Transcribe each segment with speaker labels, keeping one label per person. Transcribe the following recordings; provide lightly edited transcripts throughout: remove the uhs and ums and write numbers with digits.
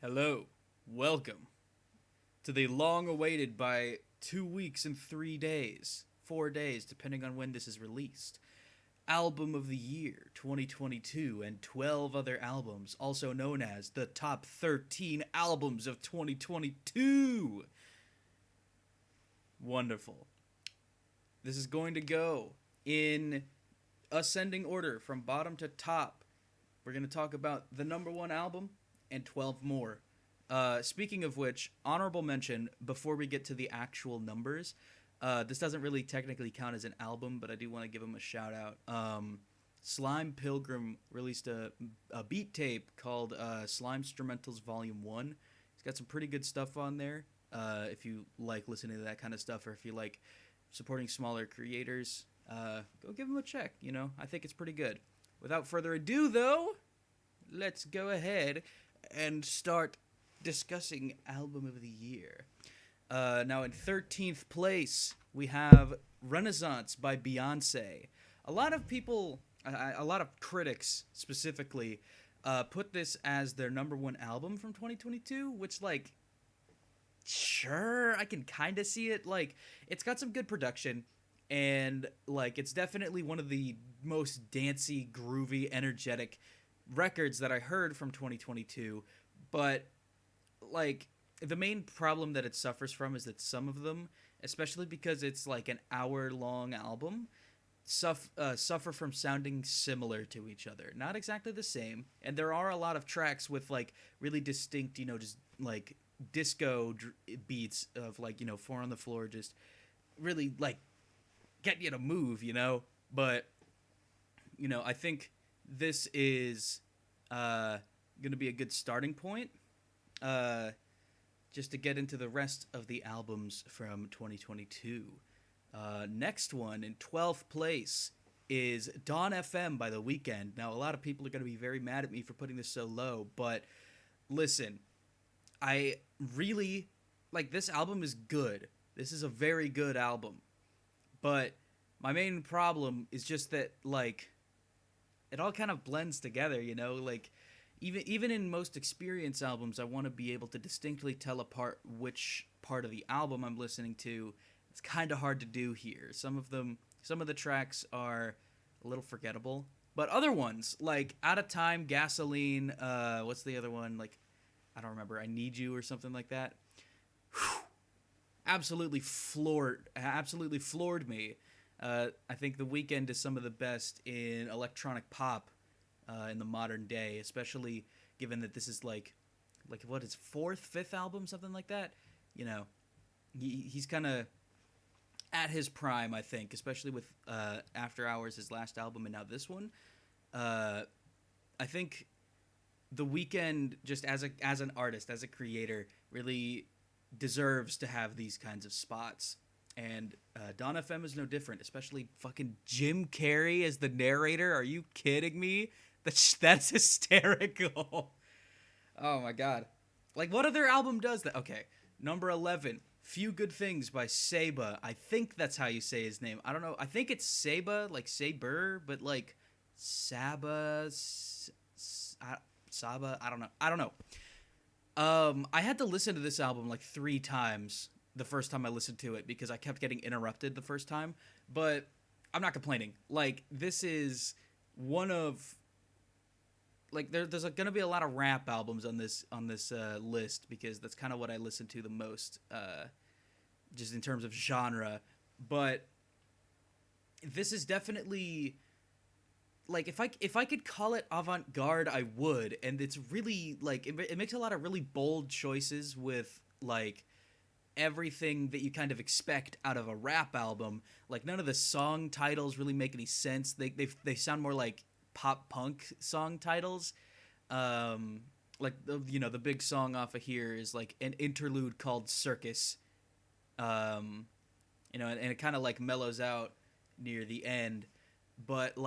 Speaker 1: Hello, welcome to the long awaited by 2 weeks and 3 days, 4 days, depending on when this is released. Album of the Year 2022 and 12 other albums, also known as the top 13 albums of 2022. Wonderful. This is going to go in ascending order from bottom to top. We're going to talk about the number one album and 12 more. Speaking of which, honorable mention before we get to the actual numbers. This doesn't really technically count as an album, but I do want to give him a shout out. Pilgrim released a beat tape called Slimestrumentals Volume 1. He's got some pretty good stuff on there. If you like listening to that kind of stuff, or if you like supporting smaller creators, go give him a check. I think it's pretty good. Without further ado, though, let's go ahead and start discussing Album of the Year. Now, in 13th place, we have Renaissance by Beyonce. A lot of people, a lot of critics specifically, put this as their number one album from 2022, which, sure, I can kind of see it. It's got some good production, and, it's definitely one of the most dancey, groovy, energetic records that I heard from 2022, but, the main problem that it suffers from is that some of them, especially because it's, an hour-long album, suffer from sounding similar to each other. Not exactly the same, and there are a lot of tracks with, really distinct, just, disco beats of, four on the floor, just really, get you to move, but, I think this is going to be a good starting point just to get into the rest of the albums from 2022. Next one, in 12th place, is Dawn FM by The Weeknd. Now, a lot of people are going to be very mad at me for putting this so low, but listen, I really, this album is good. This is a very good album, but my main problem is just that, it all kind of blends together, even in most experience albums, I want to be able to distinctly tell apart which part of the album I'm listening to. It's kind of hard to do here. Some of the tracks are a little forgettable, but other ones, Out of Time, Gasoline, what's the other one? I don't remember, I Need You or something like that. Whew. Absolutely floored me. I think The Weeknd is some of the best in electronic pop in the modern day, especially given that this is what, his fourth, fifth album, something like that. He's kind of at his prime, I think, especially with After Hours, his last album, and now this one. I think The Weeknd, just as an artist, as a creator, really deserves to have these kinds of spots. And Dawn FM is no different, especially fucking Jim Carrey as the narrator. Are you kidding me? That's hysterical. Oh my god. What other album does that? Okay, number 11, Few Good Things by Saba. I think that's how you say his name. I don't know. I think it's Saba, Saber, but Saba, Saba. I don't know. I had to listen to this album 3 times the first time I listened to it because I kept getting interrupted the first time, but I'm not complaining. This is one of there's going to be a lot of rap albums on this list because that's kind of what I listen to the most, just in terms of genre. But this is definitely if I could call it avant-garde, I would. And it's really it makes a lot of really bold choices with everything that you kind of expect out of a rap album. None of the song titles really make any sense. They sound more like pop punk song titles. The big song off of here is an interlude called Circus. And it kind of mellows out near the end. But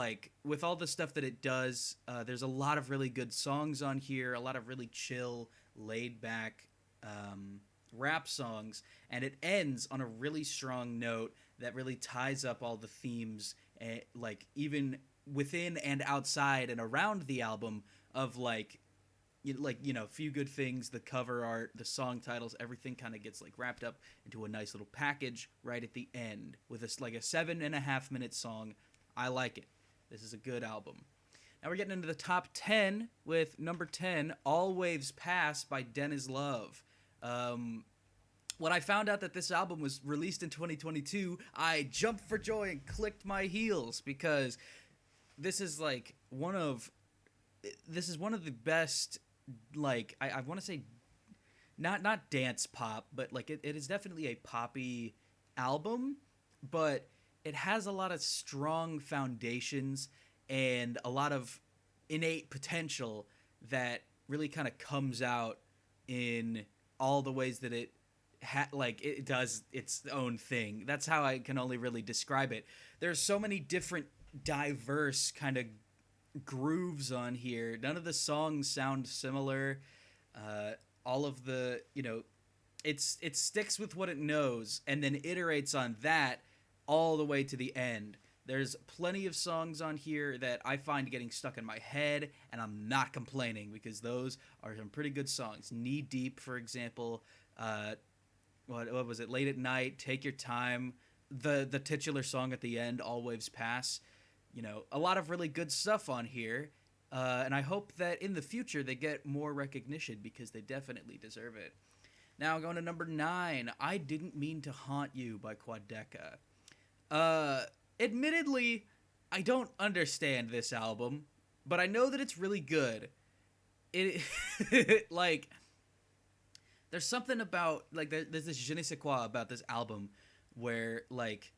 Speaker 1: with all the stuff that it does, there's a lot of really good songs on here, a lot of really chill, laid back rap songs, and it ends on a really strong note that really ties up all the themes, even within and outside and around the album of Few Good Things, the cover art, the song titles, everything kind of gets like wrapped up into a nice little package right at the end with this like a 7.5 minute song. I like it. This is a good album. Now we're getting into the top 10 with number 10, All Waves Pass by Deniz Love. When I found out that this album was released in 2022, I jumped for joy and clicked my heels because this is like one of the best, like I want to say not dance pop, but like it is definitely a poppy album, but it has a lot of strong foundations and a lot of innate potential that really kind of comes out in all the ways that it it does its own thing. That's how I can only really describe it. There's so many different diverse kind of grooves on here. None of the songs sound similar. All of the, it sticks with what it knows and then iterates on that all the way to the end. There's plenty of songs on here that I find getting stuck in my head, and I'm not complaining because those are some pretty good songs. Knee Deep, for example. What was it? Late at Night, Take Your Time. The titular song at the end, All Waves Pass. A lot of really good stuff on here. And I hope that in the future they get more recognition because they definitely deserve it. Now going to number 9, I Didn't Mean to Haunt You by Quadeca. Admittedly, I don't understand this album, but I know that it's really good. It like there's something about like there's this je ne sais quoi about this album where like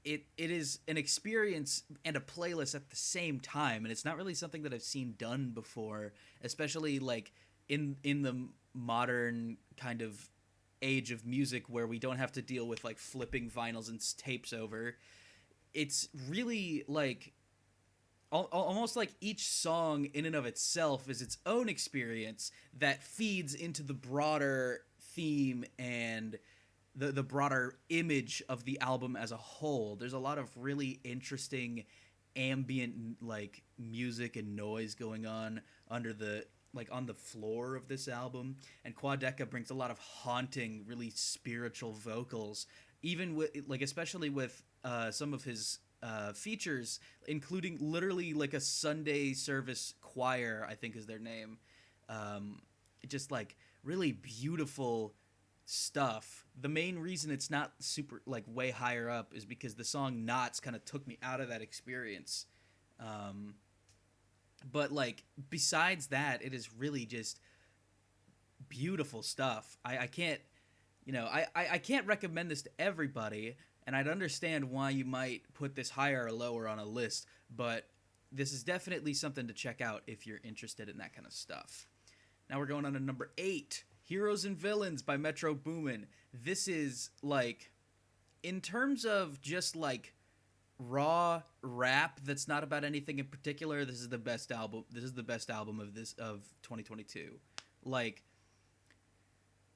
Speaker 1: it is an experience and a playlist at the same time, and it's not really something that I've seen done before, especially like in the modern kind of age of music where we don't have to deal with like flipping vinyls and tapes over. It's really like almost like each song in and of itself is its own experience that feeds into the broader theme and the broader image of the album as a whole. There's a lot of really interesting ambient like music and noise going on under the like on the floor of this album, and Quadeca brings a lot of haunting, really spiritual vocals, even with like especially with some of his features, including literally like a Sunday service choir, I think is their name. Just like really beautiful stuff. The main reason it's not super like way higher up is because the song Knots kind of took me out of that experience. But like besides that, it is really just beautiful stuff. I can't, I can't recommend this to everybody, and I'd understand why you might put this higher or lower on a list, but this is definitely something to check out if you're interested in that kind of stuff. Now we're going on to number 8, Heroes and Villains by Metro Boomin. This is like, in terms of just like raw rap that's not about anything in particular, this is the best album. This is the best album of 2022. Like,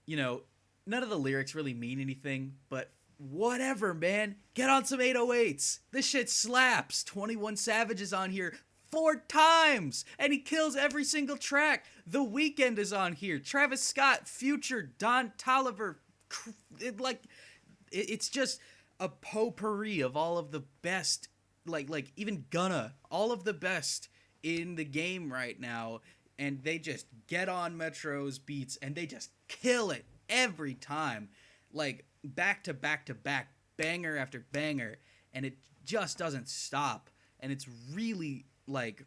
Speaker 1: none of the lyrics really mean anything, but whatever, man. Get on some 808s. This shit slaps. 21 Savage is on here 4 times, and he kills every single track. The Weeknd is on here. Travis Scott, Future, Don Toliver. It's just a potpourri of all of the best, like even Gunna, all of the best in the game right now, and they just get on Metro's beats and they just kill it every time, like back to back to back, banger after banger, and it just doesn't stop. And it's really like,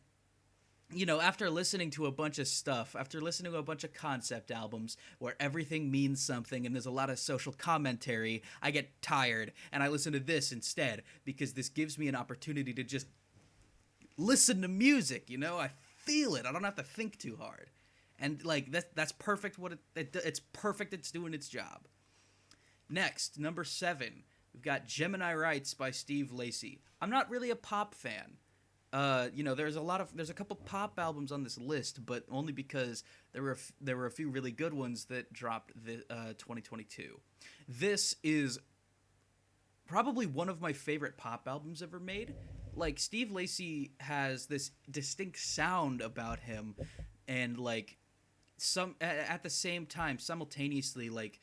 Speaker 1: after listening to a bunch of stuff, after listening to a bunch of concept albums where everything means something and there's a lot of social commentary, I get tired and I listen to this instead because this gives me an opportunity to just listen to music. I feel it. I don't have to think too hard. And like that's perfect. It's perfect. It's doing its job. Next, number 7, we've got Gemini Rights by Steve Lacy. I'm not really a pop fan. There's a couple pop albums on this list, but only because there were a few really good ones that dropped 2022. This is probably one of my favorite pop albums ever made. Like, Steve Lacy has this distinct sound about him and like at the same time simultaneously like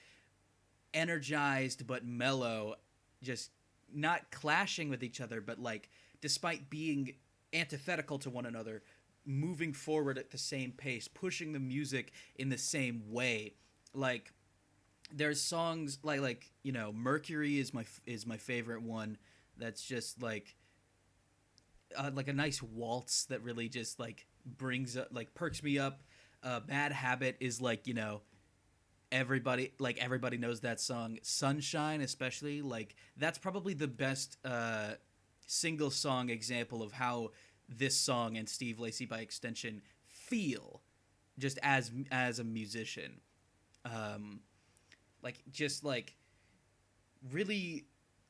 Speaker 1: energized but mellow, just not clashing with each other, but like despite being antithetical to one another, moving forward at the same pace, pushing the music in the same way. Like there's songs Mercury is my favorite one. That's just like a nice waltz that really just like brings up, like perks me up. Bad Habit is like, everybody knows that song. Sunshine especially, like that's probably the best single song example of how this song and Steve Lacy by extension feel just as a musician. Just like really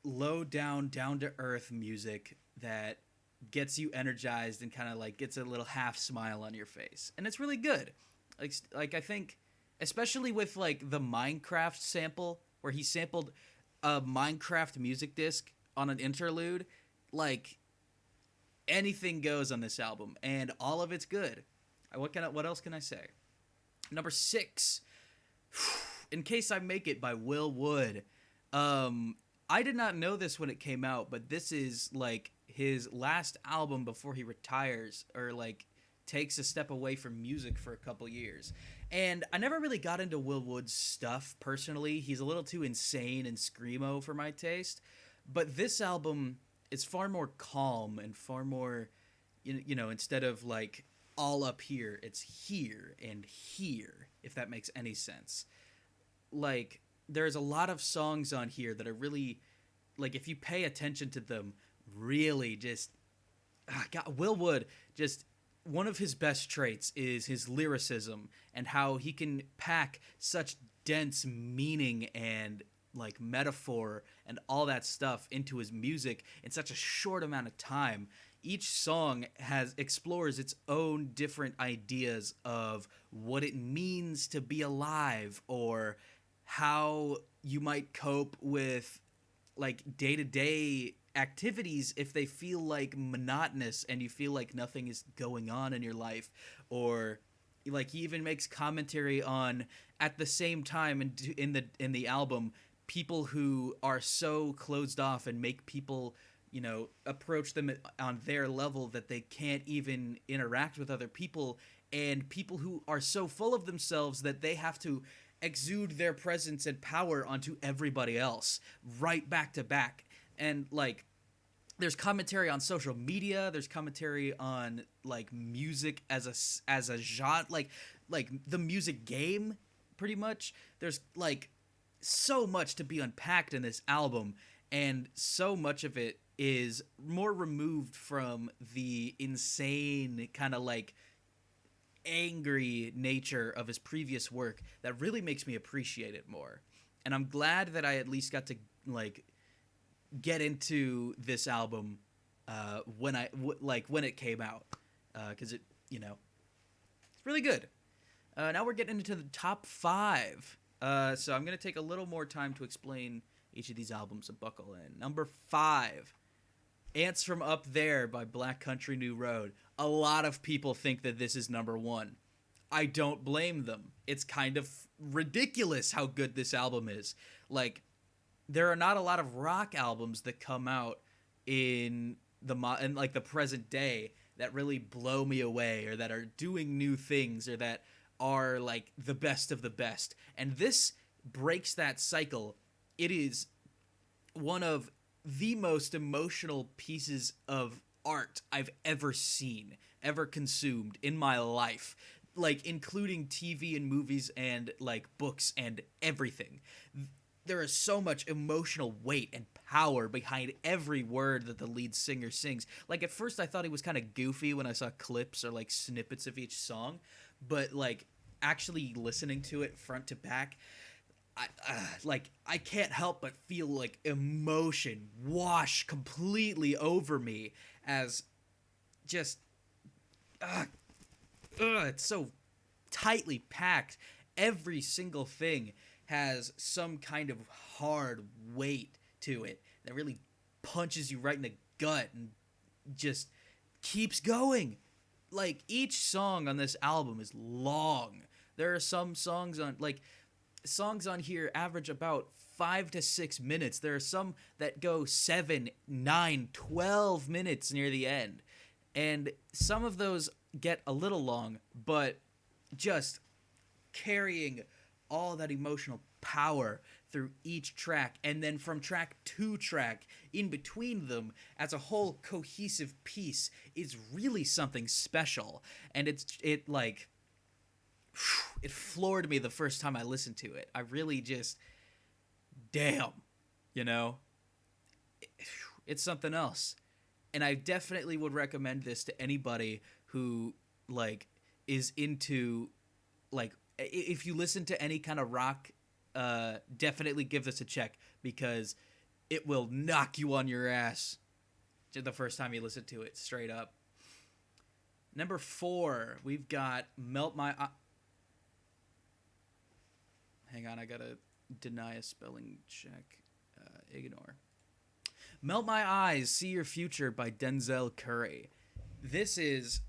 Speaker 1: low down to earth music that gets you energized and kind of like gets a little half smile on your face, and it's really good. I think especially with like the Minecraft sample where he sampled a Minecraft music disc on an interlude, like anything goes on this album and all of it's good. What else can I say? Number 6, In Case I Make It by Will Wood. I did not know this when it came out, but this is like his last album before he retires or like takes a step away from music for a couple years. And I never really got into Will Wood's stuff personally. He's a little too insane and screamo for my taste. But this album is far more calm and far more, instead of like all up here, it's here and here, if that makes any sense. Like, there's a lot of songs on here that are really, like, if you pay attention to them, really just, God, Will Wood, just one of his best traits is his lyricism and how he can pack such dense meaning and like metaphor and all that stuff into his music in such a short amount of time. Each song explores its own different ideas of what it means to be alive, or how you might cope with like day-to-day activities if they feel like monotonous and you feel like nothing is going on in your life. Or like he even makes commentary on, at the same time in the album, people who are so closed off and make people approach them on their level that they can't even interact with other people, and people who are so full of themselves that they have to exude their presence and power onto everybody else right back to back. And like there's commentary on social media, there's commentary on like music as a genre, like the music game pretty much. There's like so much to be unpacked in this album, and so much of it is more removed from the insane kind of like angry nature of his previous work that really makes me appreciate it more. And I'm glad that I at least got to like get into this album when it came out, because it's really good. Now we're getting into the top 5. So I'm going to take a little more time to explain each of these albums, so buckle in. Number 5, Ants from Up There by Black Country New Road. A lot of people think that this is number 1. I don't blame them. It's kind of ridiculous how good this album is. Like, there are not a lot of rock albums that come out in the present day that really blow me away, or that are doing new things, or that are like the best of the best. And this breaks that cycle. It is one of the most emotional pieces of art I've ever seen, ever consumed in my life, like including TV and movies and like books and everything. There is so much emotional weight and power behind every word that the lead singer sings. Like, at first I thought he was kind of goofy when I saw clips or like snippets of each song, but like actually listening to it front to back, I can't help but feel like emotion wash completely over me, as just it's so tightly packed. Every single thing has some kind of hard weight to it that really punches you right in the gut and just keeps going. like each song on this album is long. There are some songs on here average about 5 to 6 minutes. There are some that go 7, 9, 12 minutes near the end. And some of those get a little long, but just carrying all that emotional power through each track, and then from track to track in between them as a whole cohesive piece is really something special. And it floored me the first time I listened to it. I really just, damn, you know, it's something else. And I definitely would recommend this to anybody who like is into like, if you listen to any kind of rock, definitely give this a check, because it will knock you on your ass the first time you listen to it, straight up. Number 4, we've got Melt My Eye. Hang on, I gotta deny a spelling check. Ignore. Melt My Eyes, See Your Future by Denzel Curry. This is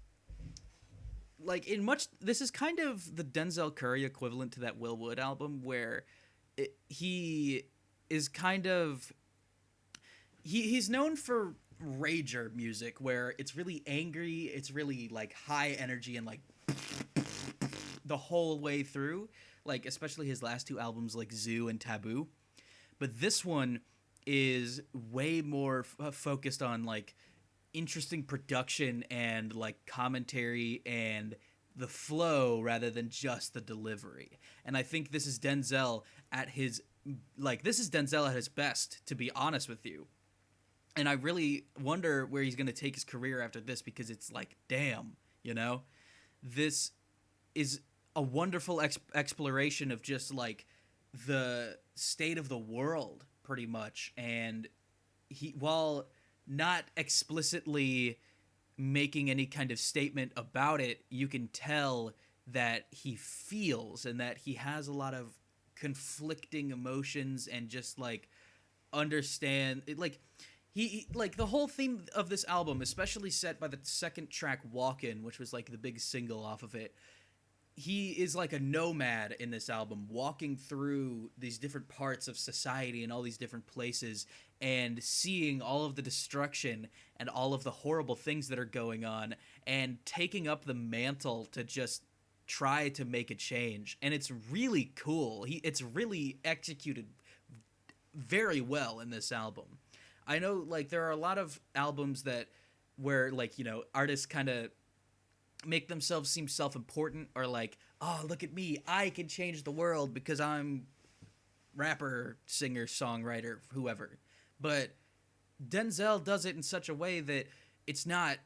Speaker 1: this is kind of the Denzel Curry equivalent to that Will Wood album, where he is kind of he's known for rager music, where it's really angry, it's really like high energy and like the whole way through, like especially his last 2 albums like Zoo and Taboo. But this one is way more focused on like interesting production and like commentary and the flow rather than just the delivery. And I think this is Denzel at his best, to be honest with you. And I really wonder where he's going to take his career after this, because it's like, damn, you know, this is a wonderful exploration of just like the state of the world pretty much. And while not explicitly making any kind of statement about it, you can tell that he feels and that he has a lot of conflicting emotions, and just like understand it, like he like the whole theme of this album, especially set by the second track Walkin', which was like the big single off of it. He is like a nomad in this album, walking through these different parts of society and all these different places, and seeing all of the destruction and all of the horrible things that are going on, and taking up the mantle to just try to make a change. And it's really cool. It's really executed very well in this album. I know like there are a lot of albums where like, you know, artists kind of make themselves seem self-important, or like, oh, look at me, I can change the world because I'm rapper, singer, songwriter, whoever. But Denzel does it in such a way that it's not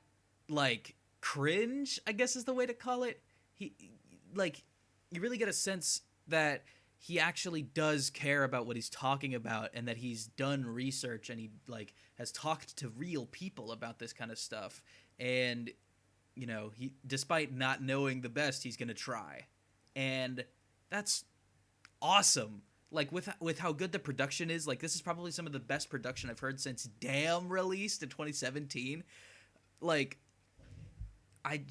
Speaker 1: like cringe, I guess is the way to call it. He like, you really get a sense that he actually does care about what he's talking about, and that he's done research, and he like has talked to real people about this kind of stuff. And you know, he, despite not knowing the best, he's going to try. And that's awesome. Like with how good the production is, like this is probably some of the best production I've heard since Damn released in 2017. Like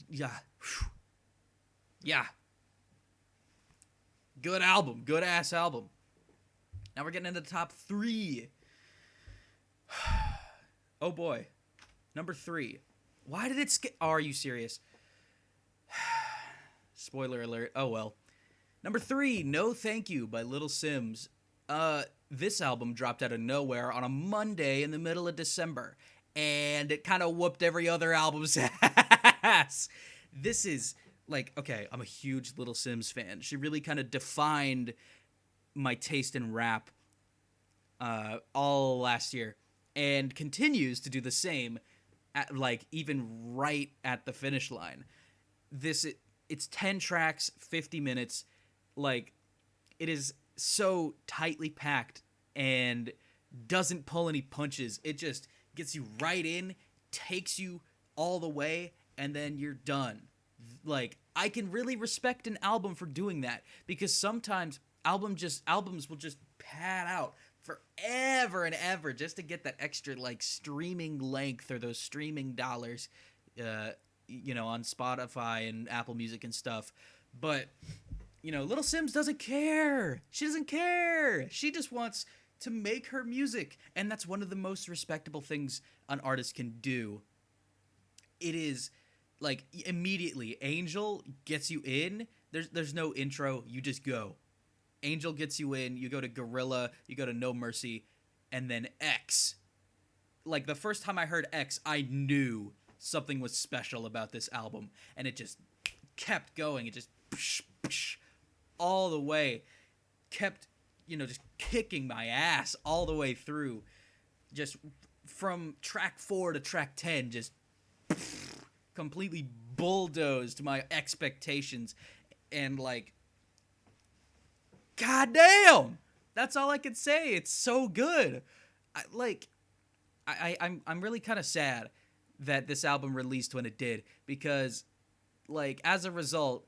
Speaker 1: yeah. Good album, good ass album. Now we're getting into the top 3. Oh boy. Number 3. Why did it skip? Oh, are you serious? Spoiler alert. Oh, well. Number 3, No Thank You by Little Sims. This album dropped out of nowhere on a Monday in the middle of December, and it kind of whooped every other album's ass. This is, like, okay, I'm a huge Little Sims fan. She really kind of defined my taste in rap all last year, and continues to do the same. Like even right at the finish line. It's 10 tracks, 50 minutes. Like, it is so tightly packed and doesn't pull any punches. It just gets you right in, takes you all the way, and then you're done. Like, I can really respect an album for doing that, because sometimes albums will just pad out forever and ever just to get that extra like streaming length or those streaming dollars. on Spotify and Apple Music and stuff. But Little Sims doesn't care. She doesn't care. She just wants to make her music, and that's one of the most respectable things an artist can do. It is like immediately Angel gets you in. There's no intro. You just go. Angel gets you in. You go to Gorilla. You go to No Mercy, and then X. Like the first time I heard X, I knew something was special about this album, and it just kept going. It just all the way kept just kicking my ass all the way through, just from track 4 to track 10, just completely bulldozed my expectations, and like, goddamn, that's all I can say. It's so good. I'm really kind of sad that this album released when it did, because like as a result,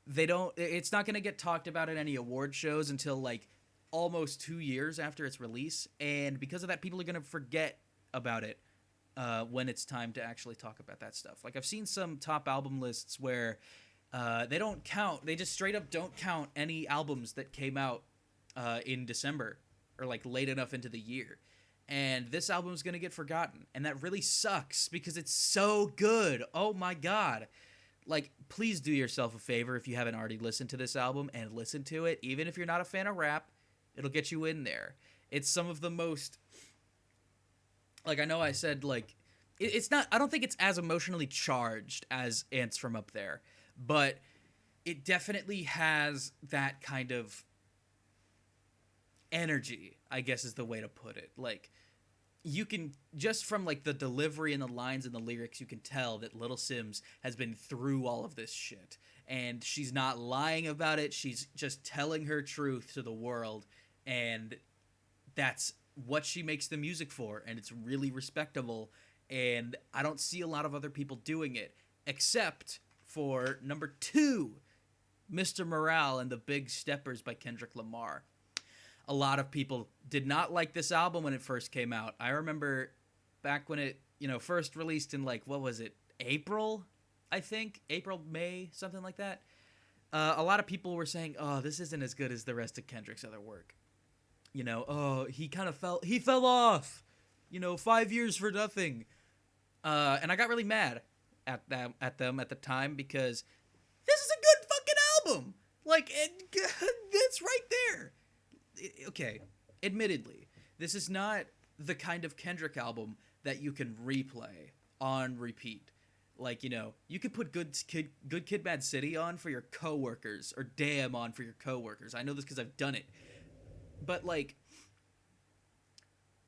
Speaker 1: it's not going to get talked about at any award shows until like almost 2 years after its release, and because of that, people are going to forget about it when it's time to actually talk about that stuff. Like I've seen some top album lists where they just straight up don't count any albums that came out in December or like late enough into the year. And this album is going to get forgotten, and that really sucks because it's so good. Oh my god. Like, please do yourself a favor if you haven't already listened to this album, and listen to it. Even if you're not a fan of rap, it'll get you in there. It's some of the most, like, I know I said, like, it's not, I don't think it's as emotionally charged as Ants from Up There, but it definitely has that kind of energy, I guess is the way to put it. Like, you can, just from like the delivery and the lines and the lyrics, you can tell that Little Sims has been through all of this shit, and she's not lying about it. She's just telling her truth to the world, and that's what she makes the music for, and it's really respectable, and I don't see a lot of other people doing it, except for number 2, Mr. Morale and the Big Steppers by Kendrick Lamar. A lot of people did not like this album when it first came out. I remember back when it, first released in like, what was it, April, I think? April, May, something like that. A lot of people were saying, oh, this isn't as good as the rest of Kendrick's other work. Oh, he fell off. 5 years for nothing. And I got really mad at them at the time, because this is a good fucking album. Like, it's right there. Okay, admittedly, this is not the kind of Kendrick album that you can replay on repeat. Like, you could put Good Kid, Mad City on for your coworkers, or Damn on for your coworkers. I know this because I've done it. But, like,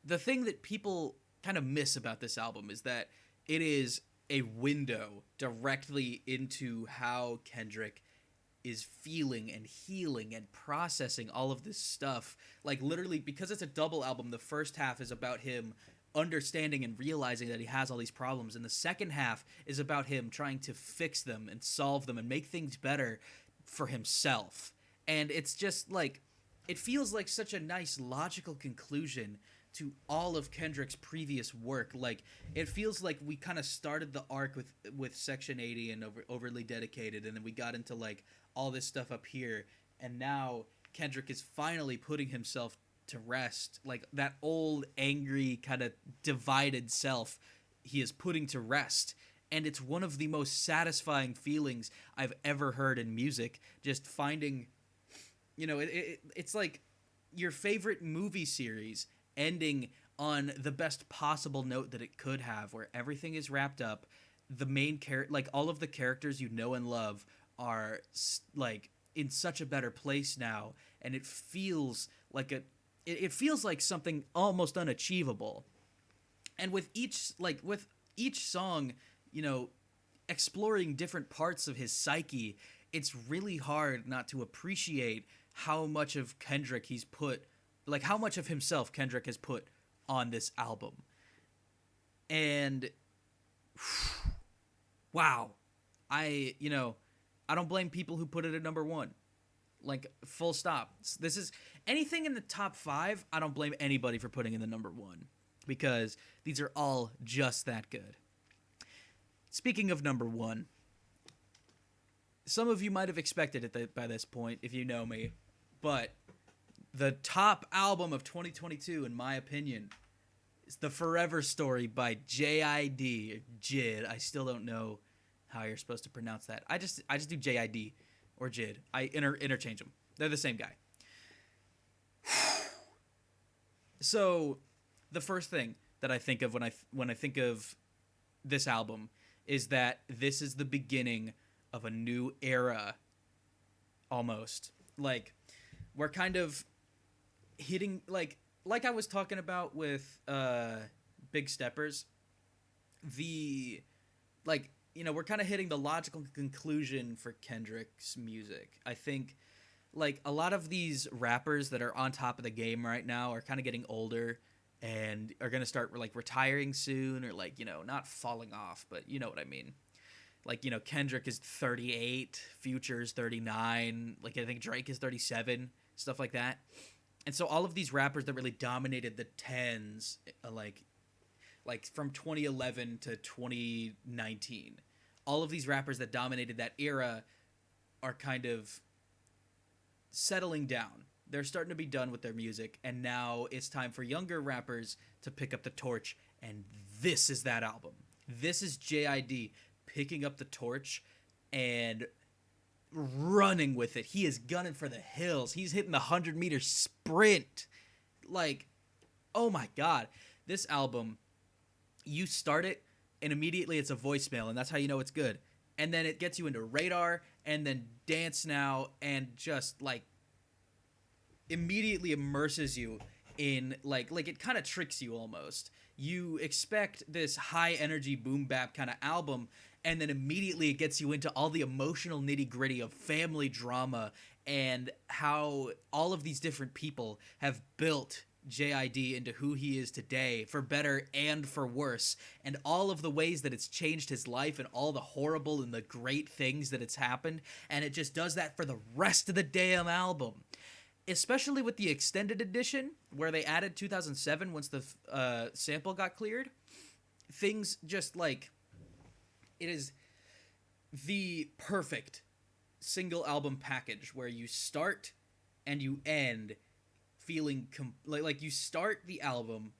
Speaker 1: the thing that people kind of miss about this album is that it is a window directly into how Kendrick is feeling and healing and processing all of this stuff. Like, literally, because it's a double album, the first half is about him understanding and realizing that he has all these problems, and the second half is about him trying to fix them and solve them and make things better for himself. And it's just like, it feels like such a nice logical conclusion to all of Kendrick's previous work. Like, it feels like we kind of started the arc with Section 80 and Overly Dedicated, and then we got into like all this stuff up here, and now Kendrick is finally putting himself to rest. Like, that old, angry, kind of divided self he is putting to rest, and it's one of the most satisfying feelings I've ever heard in music. Just finding, it's like your favorite movie series ending on the best possible note that it could have, where everything is wrapped up, the main character, like all of the characters you know and love are like in such a better place now, and it feels like it feels like something almost unachievable. And with each song, exploring different parts of his psyche, it's really hard not to appreciate how much of Kendrick how much of himself Kendrick has put on this album. And wow, I don't blame people who put it at number 1. Like, full stop. This is anything in the top 5. I don't blame anybody for putting in the number 1, because these are all just that good. Speaking of number one, some of you might have expected it by this point if you know me, but the top album of 2022, in my opinion, is The Forever Story by JID, or Jid. I still don't know how you're supposed to pronounce that. I just do JID or Jid. I interchange them. They're the same guy. So, the first thing that I think of when I think of this album is that this is the beginning of a new era, almost. Like, we're kind of hitting, like I was talking about with Big Steppers, we're kind of hitting the logical conclusion for Kendrick's music. I think, like, a lot of these rappers that are on top of the game right now are kind of getting older and are going to start, like, retiring soon, or, like, not falling off, but you know what I mean. Like, Kendrick is 38, Future's 39, like, I think Drake is 37, stuff like that. And so all of these rappers that really dominated the 10s, like from 2011 to 2019, all of these rappers that dominated that era are kind of settling down. They're starting to be done with their music, and now it's time for younger rappers to pick up the torch, and this is that album. This is JID picking up the torch and running with it. He is gunning for the hills. He's hitting the 100-meter sprint. Like, oh my god. This album, you start it, and immediately it's a voicemail, and that's how you know it's good. And then it gets you into Radar, and then Dance Now, and just, like, immediately immerses you in, like it kind of tricks you almost. You expect this high-energy boom-bap kind of album, and then immediately it gets you into all the emotional nitty-gritty of family drama and how all of these different people have built JID into who he is today, for better and for worse, and all of the ways that it's changed his life and all the horrible and the great things that it's happened, and it just does that for the rest of the damn album. Especially with the extended edition, where they added 2007 once the sample got cleared. Things just, like, it is the perfect single album package where you start and you end feeling like you start the album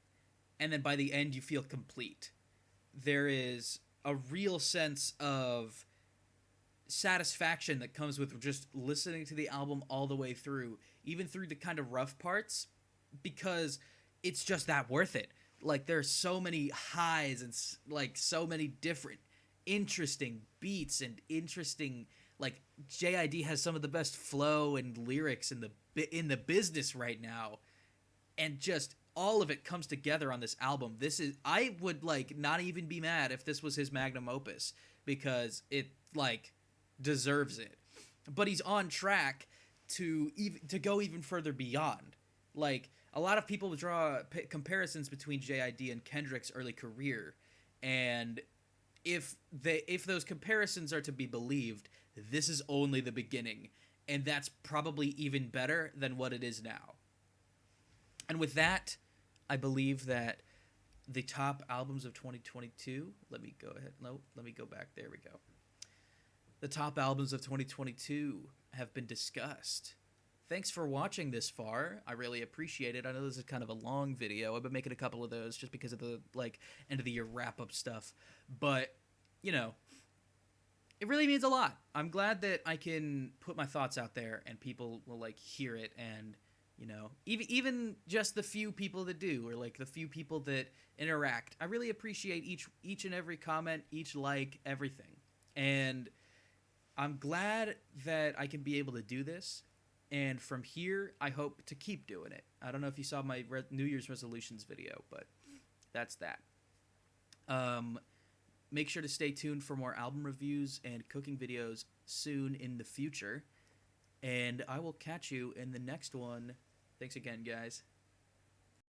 Speaker 1: and then by the end you feel complete. There is a real sense of satisfaction that comes with just listening to the album all the way through, even through the kind of rough parts, because it's just that worth it. Like, there's so many highs and, like, so many different interesting beats and interesting, like, JID has some of the best flow and lyrics in the business right now, and just all of it comes together on this album. I would, like, not even be mad if this was his magnum opus, because it, like, deserves it. But he's on track to go even further beyond. Like, a lot of people draw comparisons between JID and Kendrick's early career, and if those comparisons are to be believed, this is only the beginning, and that's probably even better than what it is now. And with that, I believe that the top albums of 2022, let me go back, there we go. The top albums of 2022 have been discussed. Thanks for watching this far. I really appreciate it. I know this is kind of a long video. I've been making a couple of those just because of the, like, end of the year wrap-up stuff. But, it really means a lot. I'm glad that I can put my thoughts out there and people will, like, hear it, and, even just the few people that do, or, like, the few people that interact. I really appreciate each and every comment, each like, everything. And I'm glad that I can be able to do this. And from here, I hope to keep doing it. I don't know if you saw my New Year's resolutions video, but that's that. Make sure to stay tuned for more album reviews and cooking videos soon in the future. And I will catch you in the next one. Thanks again, guys.